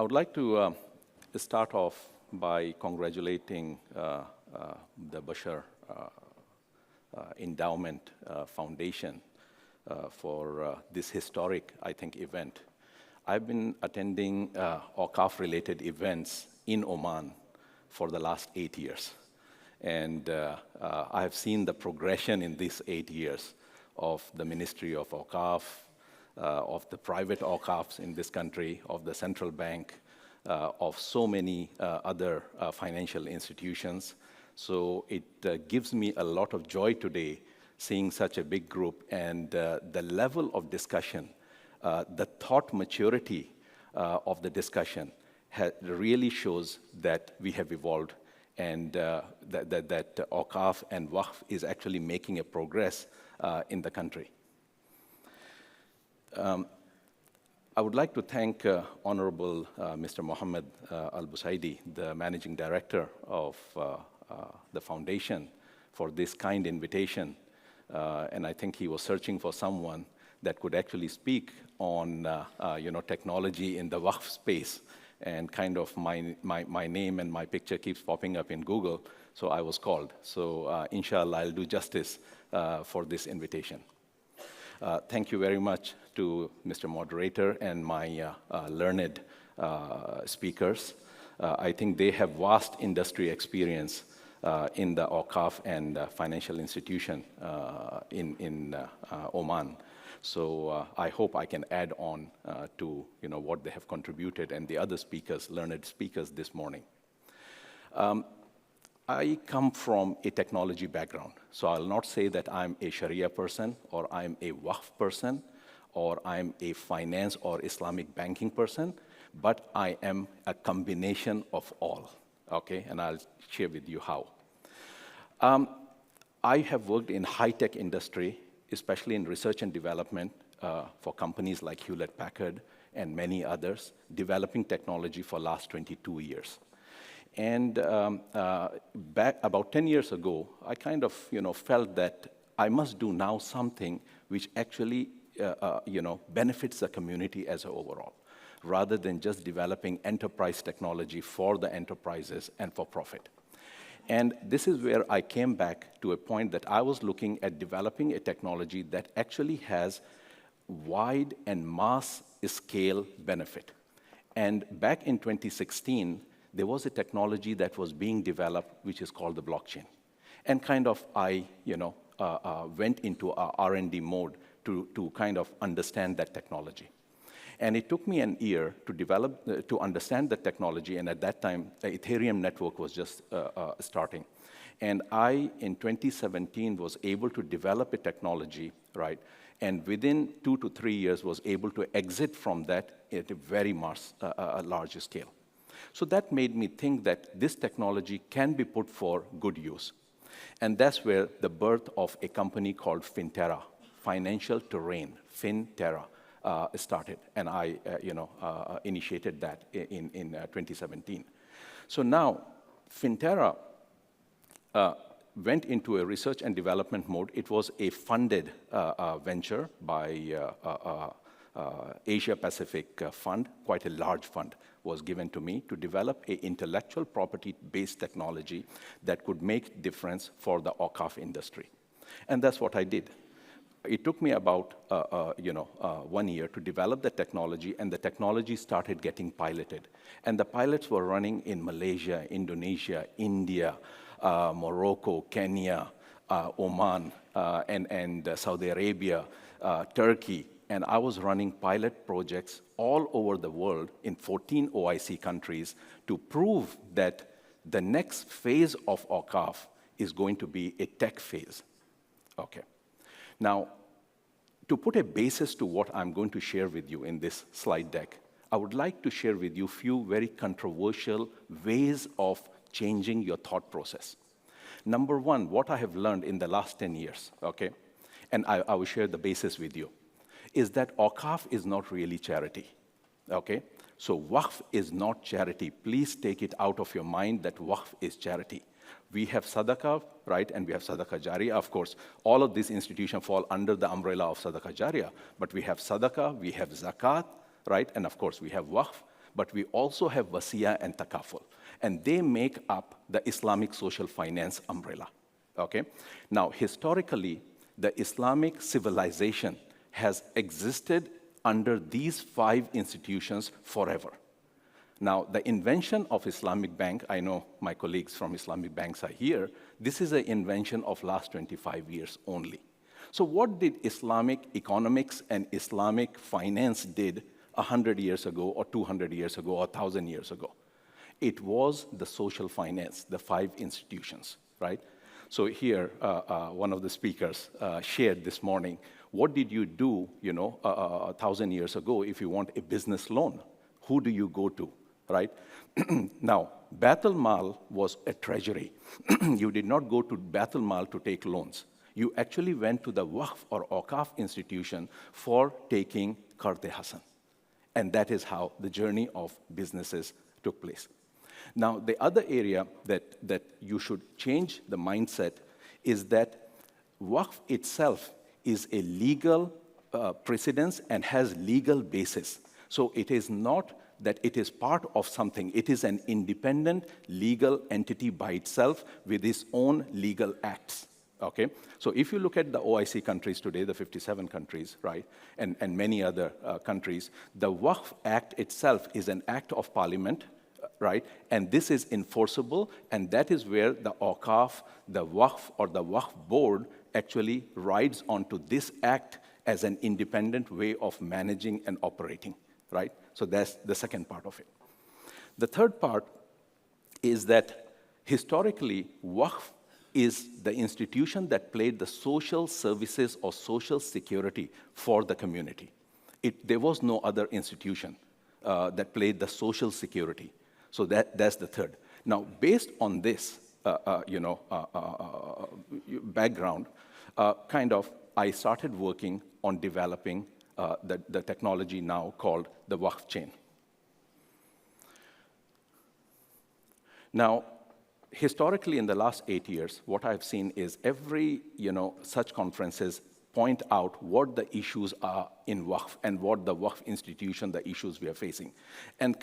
I would like to start off by congratulating the Bashar Endowment Foundation for this historic, I think, event. I've been attending Awqaf-related events in Oman for the last 8 years. And I have seen the progression in these 8 years of the Ministry of Awqaf, of the private Awqafs in this country, of the central bank, of so many other financial institutions. So it gives me a lot of joy today seeing such a big group, and the level of discussion, the thought maturity of the discussion really shows that we have evolved, and that Awqaf and Waqf is actually making a progress in the country. I would like to thank Honorable Mr. Mohammed Al-Busaidi, the Managing Director of the Foundation, for this kind invitation. And I think he was searching for someone that could actually speak on technology in the Waqf space. And kind of my name and my picture keeps popping up in Google, so I was called. So inshallah, I'll do justice for this invitation. Thank you very much to Mr. Moderator and my learned speakers. I think they have vast industry experience in the Awqaf and financial institution in Oman. So I hope I can add on to what they have contributed and the other speakers, learned speakers this morning. I come from a technology background, so I'll not say that I'm a Sharia person, or I'm a Waqf person, or I'm a finance or Islamic banking person, but I am a combination of all, okay? And I'll share with you how. I have worked in high-tech industry, especially in research and development for companies like Hewlett-Packard and many others, developing technology for the last 22 years. And back about 10 years ago, I kind of felt that I must do now something which actually benefits the community as an overall, rather than just developing enterprise technology for the enterprises and for profit. And this is where I came back to a point that I was looking at developing a technology that actually has wide and mass scale benefit. And back in 2016, there was a technology that was being developed, which is called the blockchain. And kind of I went into a R&D mode to kind of understand that technology. And it took me an year to develop, to understand the technology, and at that time, the Ethereum network was just starting. And I, in 2017, was able to develop a technology, right? And within 2 to 3 years, was able to exit from that at a very large scale. So that made me think that this technology can be put for good use. And that's where the birth of a company called Finterra, Financial Terrain, Finterra, started. And I initiated that in 2017. So now, Finterra went into a research and development mode. It was a funded venture by Asia Pacific Fund, quite a large fund, was given to me to develop an intellectual property-based technology that could make difference for the Awqaf industry. And that's what I did. It took me about 1 year to develop the technology, and the technology started getting piloted. And the pilots were running in Malaysia, Indonesia, India, Morocco, Kenya, Oman, and Saudi Arabia, Turkey. And I was running pilot projects all over the world in 14 OIC countries to prove that the next phase of Awqaf is going to be a tech phase. Okay. Now, to put a basis to what I'm going to share with you in this slide deck, I would like to share with you a few very controversial ways of changing your thought process. Number one, what I have learned in the last 10 years, okay, and I will share the basis with you, is that Awqaf is not really charity, okay? So Waqf is not charity. Please take it out of your mind that Waqf is charity. We have Sadaqah, right, and we have Sadaqah Jariyah. Of course, all of these institutions fall under the umbrella of Sadaqah Jariyah, but we have Sadaqah, we have Zakat, right, and of course we have Waqf. but we also have wasiya and takaful, and they make up the Islamic social finance umbrella, okay? Now, historically, the Islamic civilization has existed under these 5 institutions forever. Now, the invention of Islamic Bank, I know my colleagues from Islamic banks are here, this is an invention of last 25 years only. So what did Islamic economics and Islamic finance did 100 years ago or 200 years ago or 1,000 years ago? It was the social finance, the 5 institutions, right? So here, one of the speakers shared this morning, what did you do, 1,000 years ago if you want a business loan? Who do you go to, right? Now, Baitul Mal was a treasury. You did not go to Baitul Mal to take loans. You actually went to the Waqf or Awqaf institution for taking Qard-e Hasan. And that is how the journey of businesses took place. Now, the other area that you should change the mindset is that Waqf itself is a legal precedence and has legal basis. So it is not that it is part of something. It is an independent legal entity by itself with its own legal acts, okay? So if you look at the OIC countries today, the 57 countries, right, and many other countries, the Waqf Act itself is an act of parliament, right? And this is enforceable, and that is where the Awqaf, the Waqf, or the Waqf board actually rides onto this act as an independent way of managing and operating, right? So that's the second part of it. The third part is that historically, Waqf is the institution that played the social services or social security for the community. There was no other institution that played the social security. So that's the third. Now, based on this, background, I started working on developing the technology now called the Waqf chain. Now, historically, in the last 8 years, what I've seen is every, such conferences point out what the issues are in Waqf and what the Waqf institution, the issues we are facing. And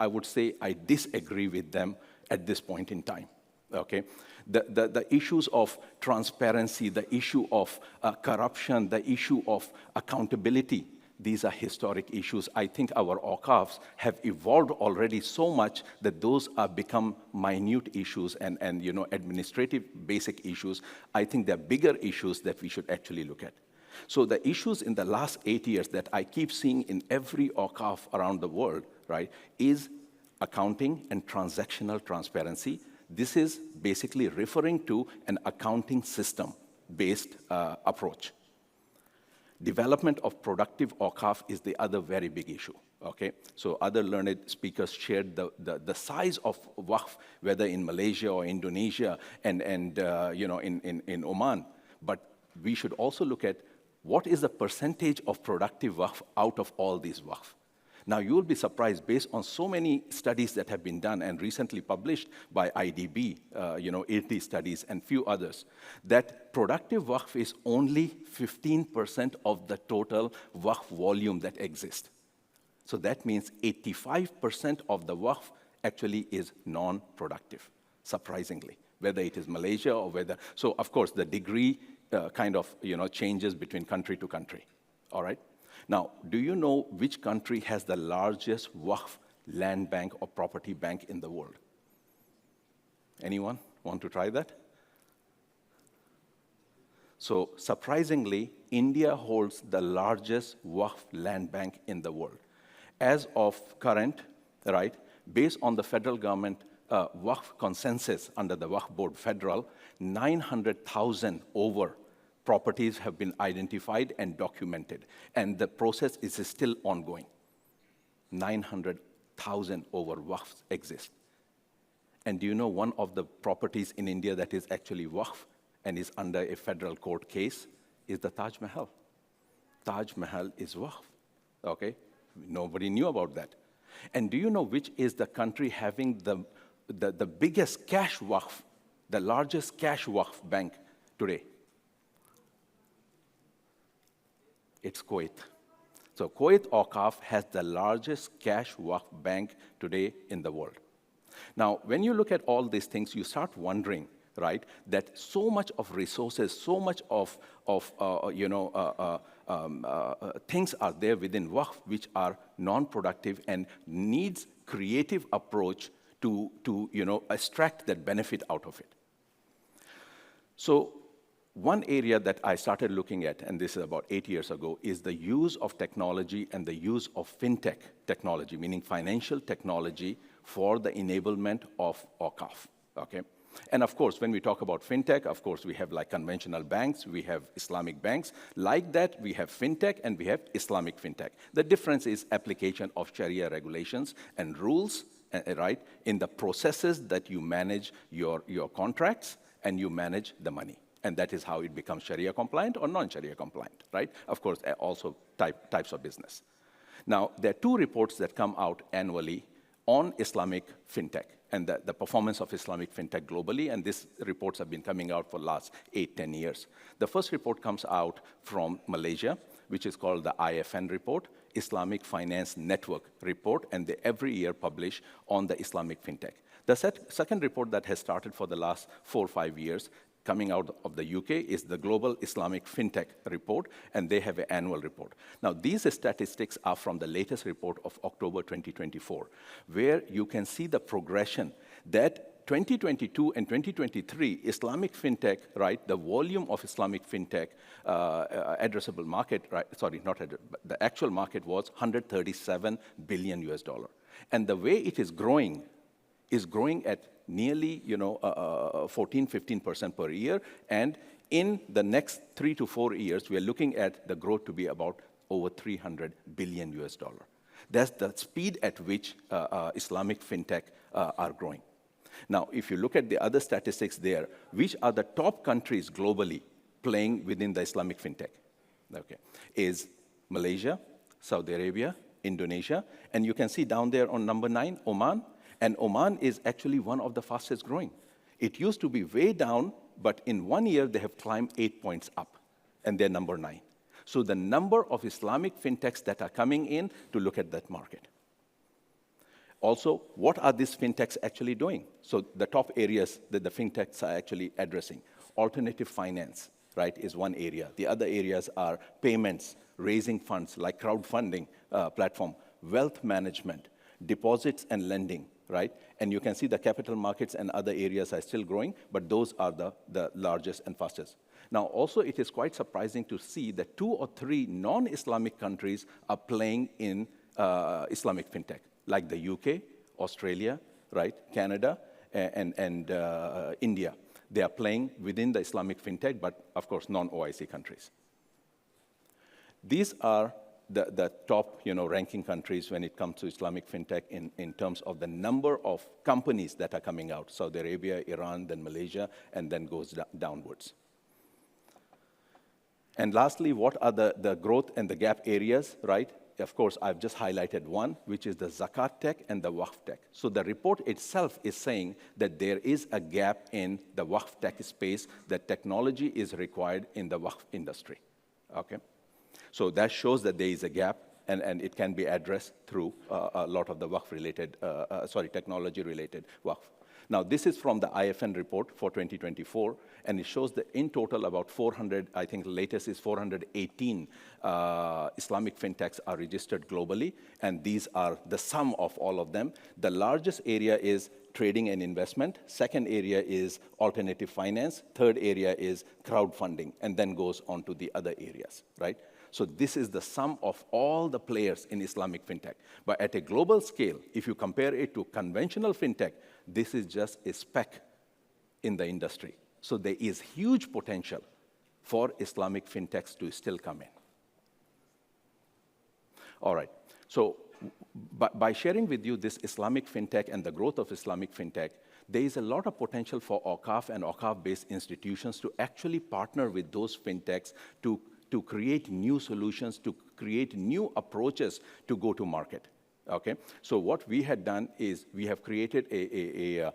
I would say, I disagree with them at this point in time, okay? The issues of transparency, the issue of corruption, the issue of accountability, these are historic issues. I think our Awqafs have evolved already so much that those are become minute issues and administrative basic issues. I think they're bigger issues that we should actually look at. So the issues in the last 8 years that I keep seeing in every Awqaf around the world, right, is accounting and transactional transparency. This is basically referring to an accounting system-based approach. Development of productive Awqaf is the other very big issue, okay? So other learned speakers shared the size of Waqf, whether in Malaysia or Indonesia and in Oman. But we should also look at what is the percentage of productive Waqf out of all these Waqf. Now, you will be surprised, based on so many studies that have been done and recently published by IDB, 80 studies and few others, that productive Waqf is only 15% of the total Waqf volume that exists. So that means 85% of the Waqf actually is non-productive, surprisingly, whether it is Malaysia or whether, so of course the degree changes between country to country, all right? Now, do you know which country has the largest Waqf land bank or property bank in the world? Anyone want to try that? So surprisingly, India holds the largest Waqf land bank in the world. As of current, right, based on the federal government Waqf consensus under the Waqf board federal, 900,000 over properties have been identified and documented, and the process is still ongoing. 900,000 over Waqfs exist. And do you know one of the properties in India that is actually Waqf and is under a federal court case is the Taj Mahal. Taj Mahal is Waqf, okay? Nobody knew about that. And do you know which is the country having the biggest cash Waqf, the largest cash Waqf bank today? It's Kuwait. So Kuwait Awqaf has the largest cash Waqf bank today in the world. Now, when you look at all these things, you start wondering, right, that so much of resources, so much of things are there within Waqf which are non-productive and needs creative approach to extract that benefit out of it. So one area that I started looking at, and this is about 8 years ago, is the use of technology and the use of fintech technology, meaning financial technology for the enablement of Awqaf, okay? And of course, when we talk about fintech, of course, we have like conventional banks, we have Islamic banks. Like that, we have fintech and we have Islamic fintech. The difference is application of Sharia regulations and rules, right, in the processes that you manage your contracts and you manage the money. And that is how it becomes Sharia compliant or non-Sharia compliant, right? Of course, also types of business. Now, there are 2 reports that come out annually on Islamic fintech and the performance of Islamic fintech globally, and these reports have been coming out for the last 8-10 years. The first report comes out from Malaysia, which is called the IFN report, Islamic Finance Network report, and they every year publish on the Islamic fintech. The second report that has started for the last 4 or 5 years coming out of the UK is the Global Islamic FinTech report, and they have an annual report. Now, these statistics are from the latest report of October 2024, where you can see the progression that 2022 and 2023, Islamic FinTech, right, the volume of Islamic FinTech addressable market, right, sorry, not but the actual market was $137 billion US. And the way it is growing at nearly 14-15% per year, and in the next 3 to 4 years, we are looking at the growth to be about over $300 billion US. That's the speed at which Islamic fintech are growing. Now, if you look at the other statistics there, which are the top countries globally playing within the Islamic fintech? Okay, is Malaysia, Saudi Arabia, Indonesia, and you can see down there on number 9, Oman. And Oman is actually one of the fastest growing. It used to be way down, but in 1 year, they have climbed 8 points up, and they're number 9. So the number of Islamic fintechs that are coming in to look at that market. Also, what are these fintechs actually doing? So the top areas that the fintechs are actually addressing. Alternative finance, right, is one area. The other areas are payments, raising funds like crowdfunding platform, wealth management, deposits and lending, right? And you can see the capital markets and other areas are still growing, but those are the largest and fastest. Now, also, it is quite surprising to see that 2 or 3 non-Islamic countries are playing in Islamic fintech, like the UK, Australia, right, Canada, and India. They are playing within the Islamic fintech, but of course, non-OIC countries. These are the top, ranking countries when it comes to Islamic fintech in terms of the number of companies that are coming out. Saudi Arabia, Iran, then Malaysia, and then goes downwards. And lastly, what are the growth and the gap areas, right? Of course, I've just highlighted one, which is the Zakat tech and the Waqf tech. So the report itself is saying that there is a gap in the Waqf tech space, that technology is required in the Waqf industry, okay? So that shows that there is a gap, and it can be addressed through a lot of the Waqf-related, technology-related Waqf. Now, this is from the IFN report for 2024, and it shows that in total about 400, I think the latest is 418 Islamic fintechs are registered globally, and these are the sum of all of them. The largest area is trading and investment. Second area is alternative finance. Third area is crowdfunding, and then goes on to the other areas, right? So this is the sum of all the players in Islamic fintech. But at a global scale, if you compare it to conventional fintech, this is just a speck in the industry. So there is huge potential for Islamic fintechs to still come in. All right, so by sharing with you this Islamic fintech and the growth of Islamic fintech, there is a lot of potential for Awqaf and Awqaf-based institutions to actually partner with those fintechs to create new solutions, to create new approaches to go to market, okay? So what we had done is we have created a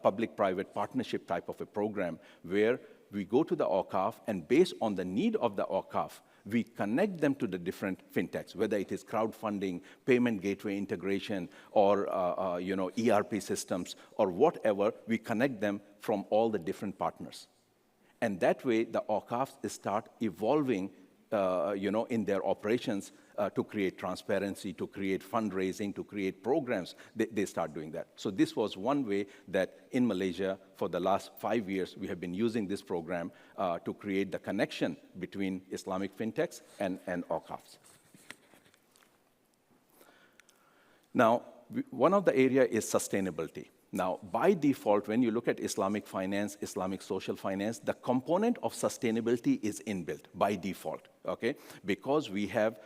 public-private partnership type of a program where we go to the Awqaf, and based on the need of the Awqaf, we connect them to the different fintechs, whether it is crowdfunding, payment gateway integration, or ERP systems, or whatever, we connect them from all the different partners. And that way, the OCAFs start evolving in their operations to create transparency, to create fundraising, to create programs. They start doing that. So this was one way that in Malaysia, for the last 5 years, we have been using this program to create the connection between Islamic fintechs and OCAFs. Now, one of the areas is sustainability. Now, by default, when you look at Islamic finance, Islamic social finance, the component of sustainability is inbuilt by default, okay? Because we have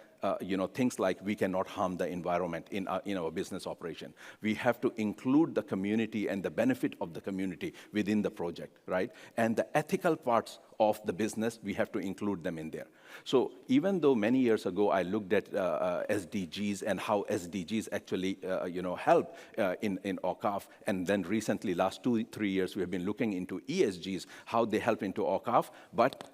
things like we cannot harm the environment in our business operation. We have to include the community and the benefit of the community within the project, right? And the ethical parts of the business, we have to include them in there. So even though many years ago I looked at SDGs and how SDGs actually help in OCAF, and then recently, last 2-3 years, we have been looking into ESGs, how they help into OCAF, but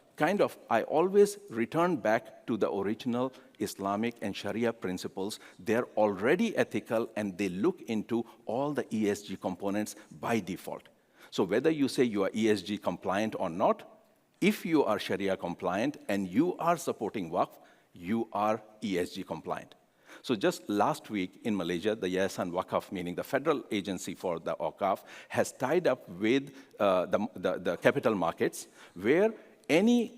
I always return back to the original Islamic and Sharia principles. They're already ethical, and they look into all the ESG components by default. So whether you say you are ESG compliant or not, if you are Sharia compliant and you are supporting Waqf, you are ESG compliant. So just last week in Malaysia, the Yayasan Waqf, meaning the federal agency for the OCAF, has tied up with the capital markets, where any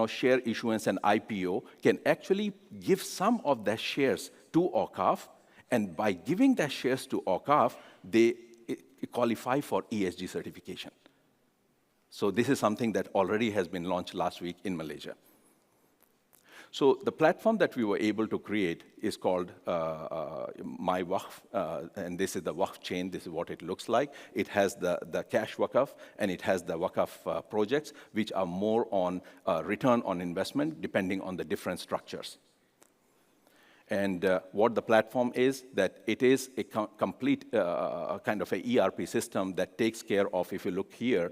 share issuance and IPO can actually give some of their shares to OCAF, and by giving their shares to OCAF, they qualify for ESG certification. So this is something that already has been launched last week in Malaysia. So the platform that we were able to create is called My Waqf, and this is the Waqf chain. This is what it looks like. It has the cash Waqf, and it has the Waqf projects, which are more on return on investment, depending on the different structures. And what the platform is, that it is a complete kind of a ERP system that takes care of, if you look here,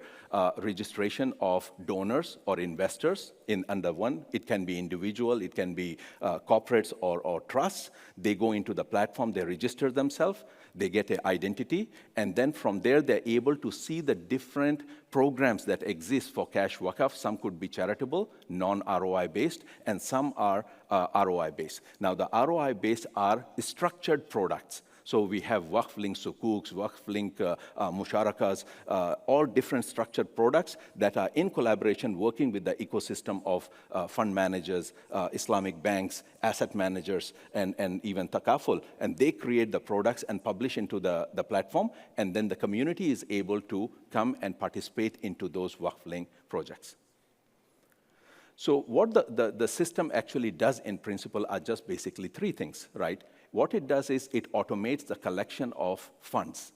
registration of donors or investors under one. It can be individual, it can be corporates or trusts. They go into the platform, they register themselves, they get an identity, and then from there, they're able to see the different programs that exist for cash Waqf. Some could be charitable, non-ROI based, and some are ROI based. Now, the ROI based are structured products. So we have Waqf-linked sukuks, Waqf-linked musharakas, all different structured products that are in collaboration working with the ecosystem of fund managers, Islamic banks, asset managers, and even Takaful. And they create the products and publish into the platform, and then the community is able to come and participate into those Waqf-linked projects. So what the system actually does in principle are just basically 3 things, right? What it does is it automates the collection of funds,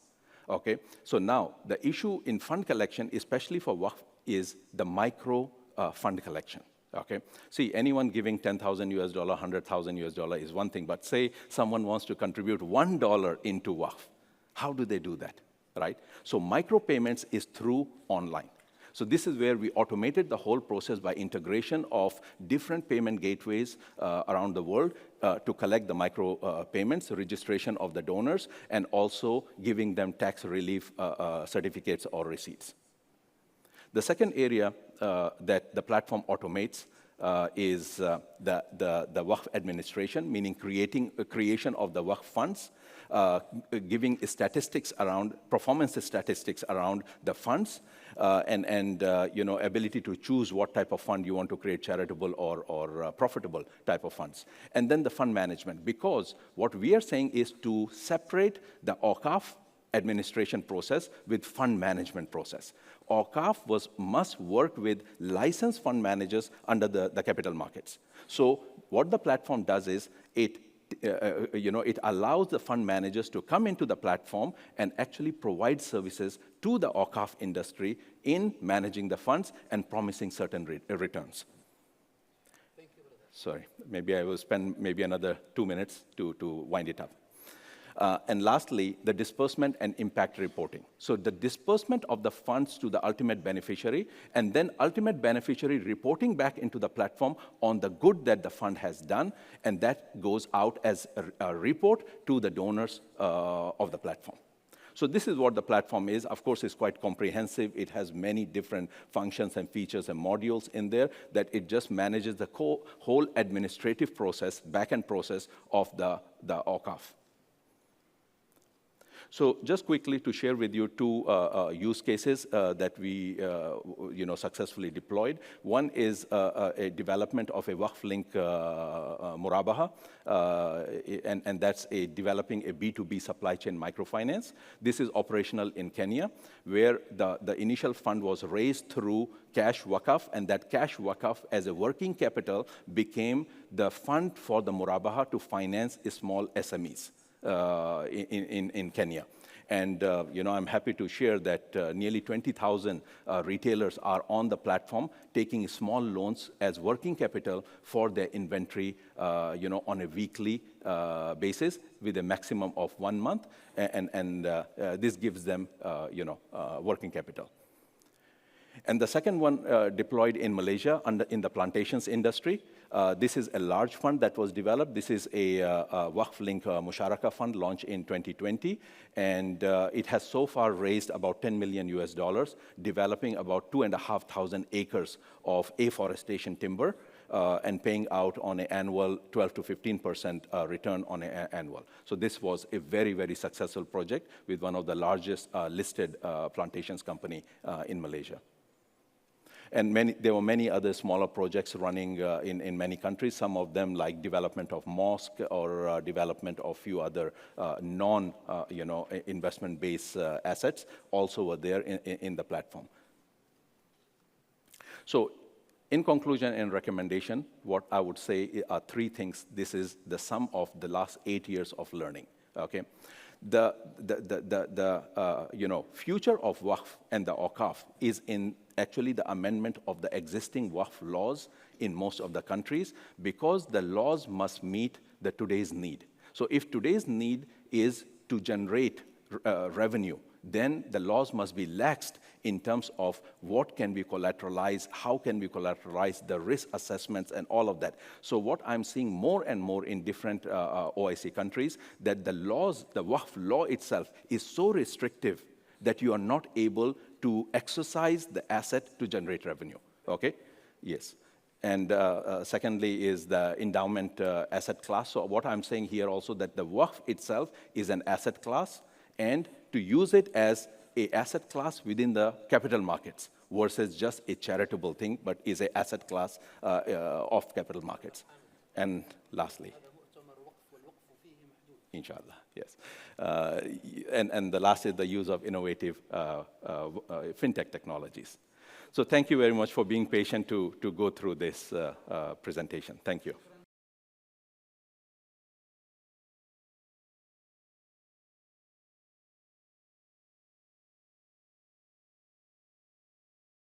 okay? So now, the issue in fund collection, especially for Waqf, is the micro fund collection, okay? See, anyone giving $10,000 US, $100,000 US is one thing, but say someone wants to contribute $1 into Waqf. How do they do that, right? So micro payments is through online. So this is where we automated the whole process by integration of different payment gateways around the world to collect the micro payments, registration of the donors, and also giving them tax relief certificates or receipts. The second area that the platform automates is the Waqf administration, meaning creation of the Waqf funds, giving statistics around, performance statistics around the funds, and ability to choose what type of fund you want to create, charitable or profitable type of funds. And then the fund management, because what we are saying is to separate the OCAF administration process with fund management process. OCAF must work with licensed fund managers under the capital markets. So what the platform does is it allows the fund managers to come into the platform and actually provide services to the OCAF industry in managing the funds and promising certain returns. Thank you, brother. Sorry, maybe I will spend maybe another 2 minutes to wind it up. And lastly, the disbursement and impact reporting. So the disbursement of the funds to the ultimate beneficiary, and then ultimate beneficiary reporting back into the platform on the good that the fund has done, and that goes out as a report to the donors of the platform. So this is what the platform is. Of course, it's quite comprehensive. It has many different functions and features and modules in there that it just manages the whole administrative process, back-end process of the Awqaf. So just quickly to share with you two use cases that we successfully deployed. One is a development of a Waqf-linked Murabaha, and that's developing a B2B supply chain microfinance. This is operational in Kenya, where the initial fund was raised through cash Waqf, and that cash Waqf as a working capital became the fund for the Murabaha to finance small SMEs. In Kenya. And I'm happy to share that nearly 20,000 retailers are on the platform taking small loans as working capital for their inventory on a weekly basis with a maximum of 1 month, and this gives them working capital. And the second one deployed in Malaysia in the plantations industry. This is a large fund that was developed. This is a Waqf-linked Musharaka fund launched in 2020, and it has so far raised about $10 million US, developing about 2,500 acres of afforestation timber, and paying out on an annual 12 to 15% return on an annual. So this was a very, very successful project with one of the largest listed plantations company in Malaysia. And there were many other smaller projects running in many countries, some of them like development of mosque or development of few other investment-based assets also were there in the platform. So in conclusion and recommendation, what I would say are three things. This is the sum of the last 8 years of learning, okay? The future of Waqf and the Awqaf is in actually the amendment of the existing Waqf laws in most of the countries, because the laws must meet the today's need. So if today's need is to generate revenue, then the laws must be laxed in terms of what can be collateralized, how can we collateralize the risk assessments and all of that. So what I'm seeing more and more in different OIC countries, that the laws, the Waqf law itself is so restrictive that you are not able to exercise the asset to generate revenue, okay? Yes. And secondly is the endowment asset class. So what I'm saying here also that the Waqf itself is an asset class, and to use it as an asset class within the capital markets versus just a charitable thing, but is an asset class of capital markets. And lastly, inshallah, yes. And the last is the use of innovative fintech technologies. So thank you very much for being patient to go through this presentation. Thank you.